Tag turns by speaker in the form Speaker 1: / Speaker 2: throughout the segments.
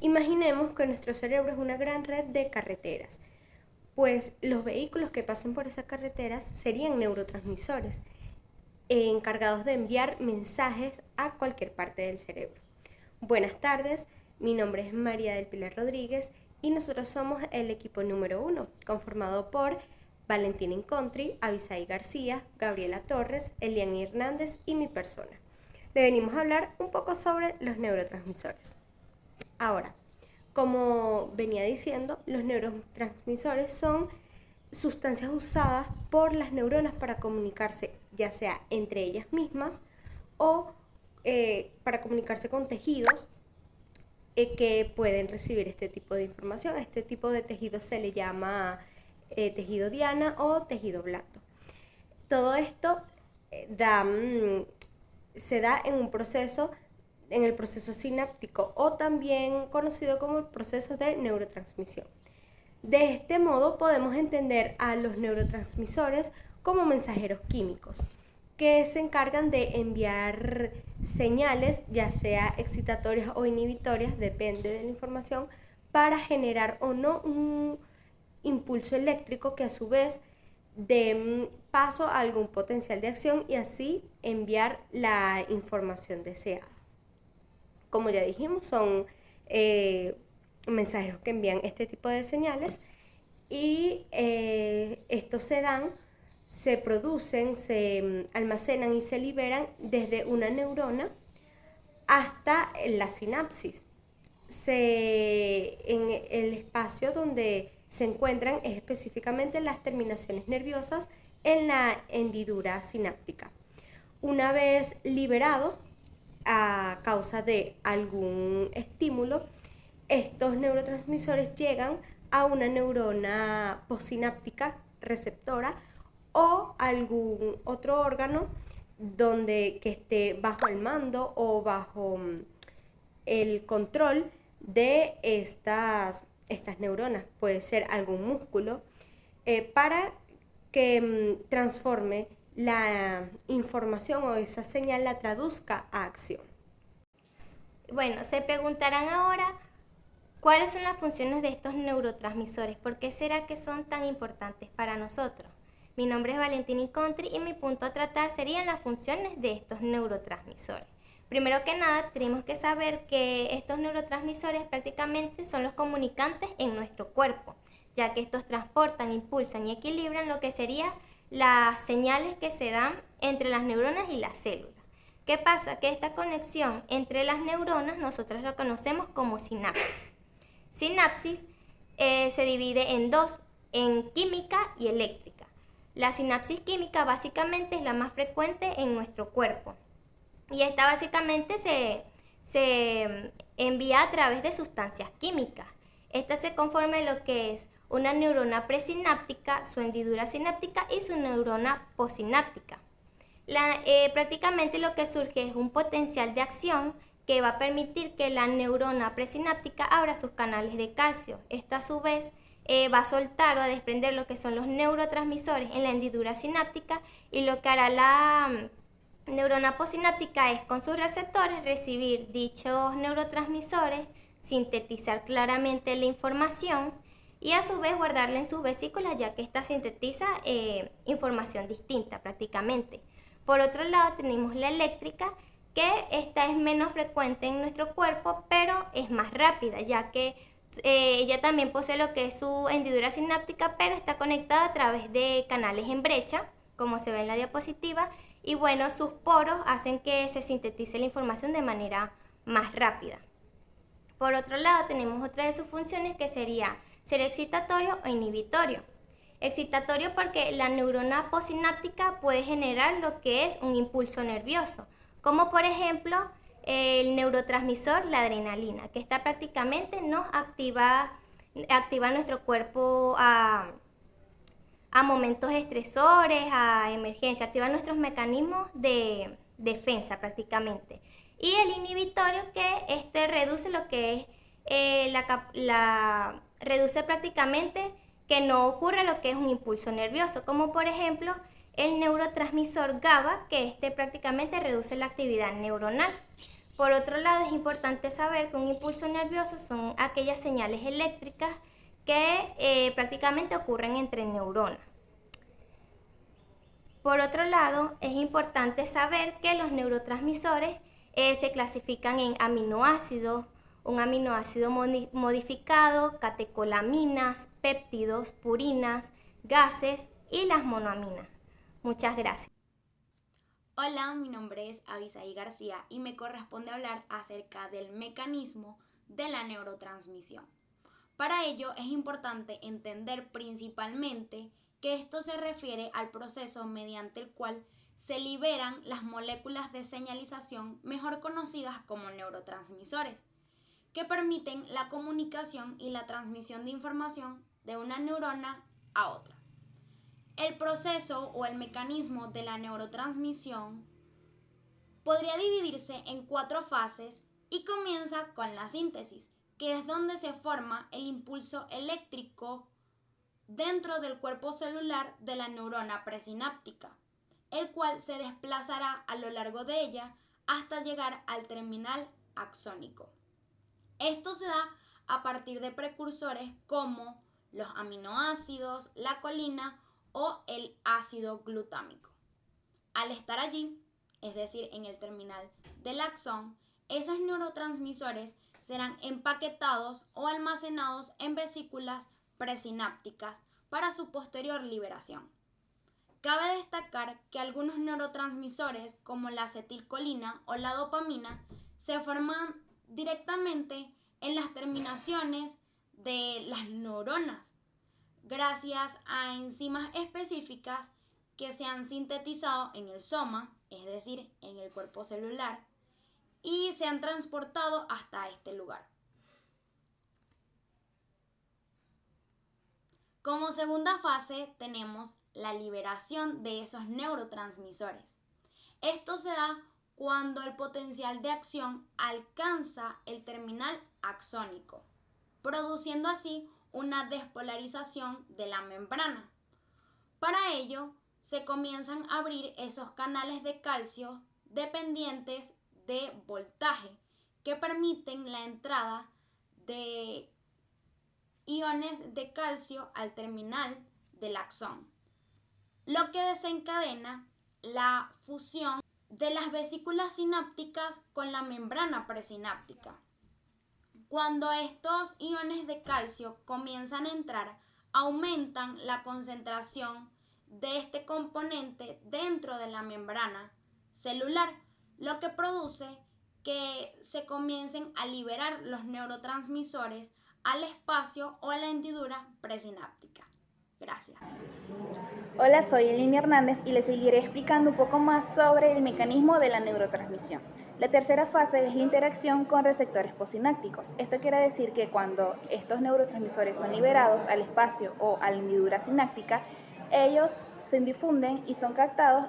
Speaker 1: Imaginemos que nuestro cerebro es una gran red de carreteras, pues los vehículos que pasen por esas carreteras serían neurotransmisores encargados de enviar mensajes a cualquier parte del cerebro. Buenas tardes, mi nombre es María del Pilar Rodríguez y nosotros somos el equipo número 1, conformado por Valentina Incontri, Abisai García, Gabriela Torres, Eliani Hernández y mi persona. Le venimos a hablar un poco sobre los neurotransmisores. Ahora, como venía diciendo, los neurotransmisores son sustancias usadas por las neuronas para comunicarse, ya sea entre ellas mismas o para comunicarse con tejidos que pueden recibir este tipo de información. A este tipo de tejido se le llama tejido diana o tejido blando. Todo esto se da en el proceso sináptico o también conocido como el proceso de neurotransmisión. De este modo podemos entender a los neurotransmisores como mensajeros químicos que se encargan de enviar señales, ya sea excitatorias o inhibitorias, depende de la información, para generar o no un impulso eléctrico que a su vez dé paso a algún potencial de acción y así enviar la información deseada. Como ya dijimos, son mensajeros que envían este tipo de señales y estos se producen, se almacenan y se liberan desde una neurona hasta la sinapsis. En el espacio donde se encuentran es específicamente las terminaciones nerviosas en la hendidura sináptica. Una vez liberado a causa de algún estímulo, estos neurotransmisores llegan a una neurona postsináptica receptora o algún otro órgano que esté bajo el mando o bajo el control de estas neuronas. Puede ser algún músculo para que transforme la información o esa señal la traduzca a acción.
Speaker 2: Bueno, se preguntarán ahora cuáles son las funciones de estos neurotransmisores, por qué será que son tan importantes para nosotros. Mi nombre es Valentina Incontri y mi punto a tratar serían las funciones de estos neurotransmisores. Primero que nada, tenemos que saber que estos neurotransmisores prácticamente son los comunicantes en nuestro cuerpo, ya que estos transportan, impulsan y equilibran lo que serían las señales que se dan entre las neuronas y las células. ¿Qué pasa? Que esta conexión entre las neuronas nosotros lo conocemos como sinapsis. Sinapsis se divide en dos, en química y eléctrica. La sinapsis química básicamente es la más frecuente en nuestro cuerpo y esta básicamente se envía a través de sustancias químicas. Esta se conforma en lo que es una neurona presináptica, su hendidura sináptica y su neurona postsináptica. Prácticamente lo que surge es un potencial de acción que va a permitir que la neurona presináptica abra sus canales de calcio. Esta a su vez va a soltar o a desprender lo que son los neurotransmisores en la hendidura sináptica y lo que hará la neurona postsináptica es con sus receptores recibir dichos neurotransmisores, sintetizar claramente la información y a su vez guardarla en sus vesículas ya que esta sintetiza información distinta prácticamente. Por otro lado tenemos la eléctrica, que esta es menos frecuente en nuestro cuerpo, pero es más rápida, ya que ella también posee lo que es su hendidura sináptica, pero está conectada a través de canales en brecha, como se ve en la diapositiva, y bueno, sus poros hacen que se sintetice la información de manera más rápida. Por otro lado, tenemos otra de sus funciones que sería ser excitatorio o inhibitorio. Excitatorio porque la neurona postsináptica puede generar lo que es un impulso nervioso, como por ejemplo el neurotransmisor, la adrenalina, que está prácticamente nos activa nuestro cuerpo a momentos estresores, a emergencia, activa nuestros mecanismos de defensa prácticamente. Y el inhibitorio que reduce lo que es reduce prácticamente que no ocurra lo que es un impulso nervioso, como por ejemplo el neurotransmisor GABA, que prácticamente reduce la actividad neuronal. Por otro lado, es importante saber que un impulso nervioso son aquellas señales eléctricas que prácticamente ocurren entre neuronas. Por otro lado, es importante saber que los neurotransmisores se clasifican en aminoácidos, un aminoácido modificado, catecolaminas, péptidos, purinas, gases y las monoaminas. Muchas gracias.
Speaker 3: Hola, mi nombre es Abisaí García y me corresponde hablar acerca del mecanismo de la neurotransmisión. Para ello es importante entender principalmente que esto se refiere al proceso mediante el cual se liberan las moléculas de señalización mejor conocidas como neurotransmisores, que permiten la comunicación y la transmisión de información de una neurona a otra. El proceso o el mecanismo de la neurotransmisión podría dividirse en 4 fases y comienza con la síntesis, que es donde se forma el impulso eléctrico dentro del cuerpo celular de la neurona presináptica, el cual se desplazará a lo largo de ella hasta llegar al terminal axónico. Esto se da a partir de precursores como los aminoácidos, la colina o el ácido glutámico. Al estar allí, es decir, en el terminal del axón, esos neurotransmisores serán empaquetados o almacenados en vesículas presinápticas para su posterior liberación. Cabe destacar que algunos neurotransmisores, como la acetilcolina o la dopamina, se forman directamente en las terminaciones de las neuronas, gracias a enzimas específicas que se han sintetizado en el soma, es decir, en el cuerpo celular, y se han transportado hasta este lugar. Como segunda fase tenemos la liberación de esos neurotransmisores. Esto se da cuando el potencial de acción alcanza el terminal axónico, produciendo así una despolarización de la membrana. Para ello, se comienzan a abrir esos canales de calcio dependientes de voltaje que permiten la entrada de iones de calcio al terminal del axón, lo que desencadena la fusión de las vesículas sinápticas con la membrana presináptica. Cuando estos iones de calcio comienzan a entrar, aumentan la concentración de este componente dentro de la membrana celular, lo que produce que se comiencen a liberar los neurotransmisores al espacio o a la hendidura presináptica. Gracias.
Speaker 4: Hola, soy Elini Hernández y les seguiré explicando un poco más sobre el mecanismo de la neurotransmisión. La tercera fase es la interacción con receptores postsinápticos. Esto quiere decir que cuando estos neurotransmisores son liberados al espacio o a la hendidura sináptica, ellos se difunden y son captados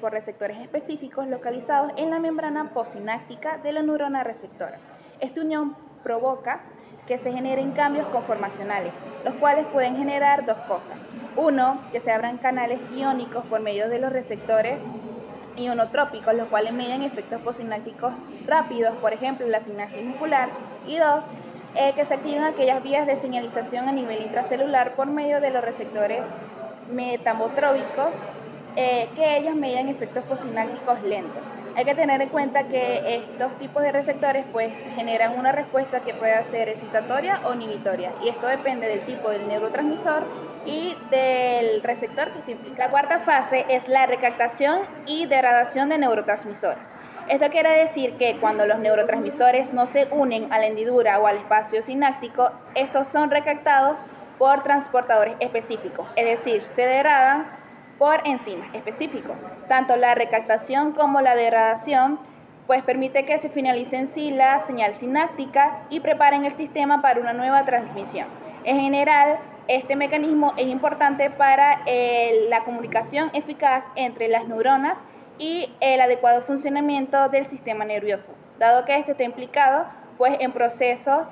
Speaker 4: por receptores específicos localizados en la membrana postsináptica de la neurona receptora. Esta unión provoca que se generen cambios conformacionales, los cuales pueden generar dos cosas. Uno, que se abran canales iónicos por medio de los receptores ionotrópicos, los cuales median efectos postsinápticos rápidos, por ejemplo, la sinapsis muscular. Y dos, que se activen aquellas vías de señalización a nivel intracelular por medio de los receptores metabotrópicos, que ellos median efectos postsinápticos lentos. Hay que tener en cuenta que estos tipos de receptores pues generan una respuesta que puede ser excitatoria o inhibitoria, y esto depende del tipo del neurotransmisor y del receptor que esté implicado. La cuarta fase es la recaptación y degradación de neurotransmisores. Esto quiere decir que cuando los neurotransmisores no se unen a la hendidura o al espacio sináptico, estos son recaptados por transportadores específicos, es decir, se degradan por enzimas específicos. Tanto la recaptación como la degradación pues permite que se finalice en sí la señal sináptica y preparen el sistema para una nueva transmisión. En general, este mecanismo es importante para la comunicación eficaz entre las neuronas y el adecuado funcionamiento del sistema nervioso, dado que este está implicado pues en procesos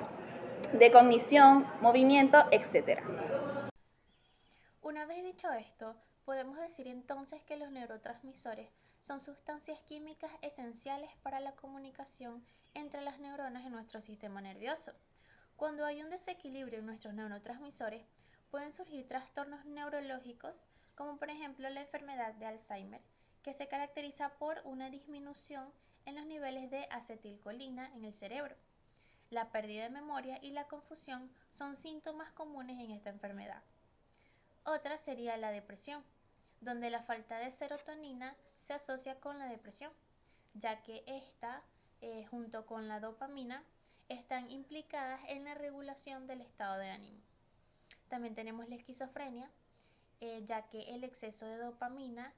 Speaker 4: de cognición, movimiento, etc.
Speaker 5: Una vez dicho esto, podemos decir entonces que los neurotransmisores
Speaker 4: son sustancias químicas esenciales para la comunicación entre las neuronas en nuestro sistema nervioso. Cuando hay un desequilibrio en nuestros neurotransmisores, pueden surgir trastornos neurológicos, como por ejemplo la enfermedad de Alzheimer, que se caracteriza por una disminución en los niveles de acetilcolina en el cerebro. La pérdida de memoria y la confusión son síntomas comunes en esta enfermedad. Otra sería la depresión, donde la falta de serotonina se asocia con la depresión, ya que esta, junto con la dopamina, están implicadas en la regulación del estado de ánimo. También tenemos la esquizofrenia, ya que el exceso de dopamina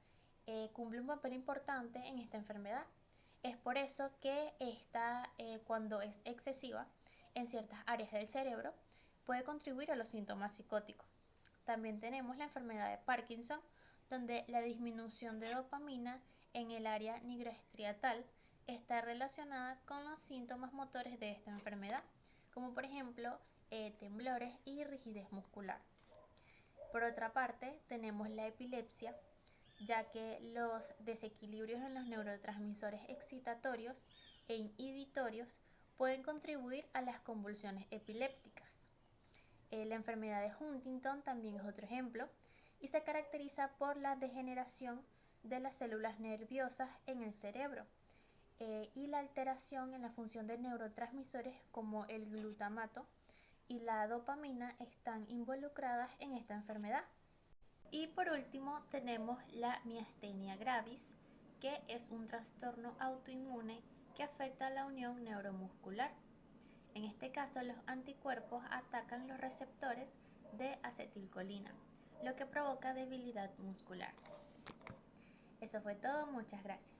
Speaker 4: cumple un papel importante en esta enfermedad. Es por eso que esta, cuando es excesiva en ciertas áreas del cerebro, puede contribuir a los síntomas psicóticos. También tenemos la enfermedad de Parkinson, donde la disminución de dopamina en el área nigroestriatal está relacionada con los síntomas motores de esta enfermedad, como por ejemplo temblores y rigidez muscular. Por otra parte, tenemos la epilepsia, ya que los desequilibrios en los neurotransmisores excitatorios e inhibitorios pueden contribuir a las convulsiones epilépticas. La enfermedad de Huntington también es otro ejemplo y se caracteriza por la degeneración de las células nerviosas en el cerebro y la alteración en la función de neurotransmisores como el glutamato y la dopamina están involucradas en esta enfermedad. Y por último tenemos la miastenia gravis, que es un trastorno autoinmune que afecta a la unión neuromuscular. En este caso, los anticuerpos atacan los receptores de acetilcolina, lo que provoca debilidad muscular. Eso fue todo, muchas gracias.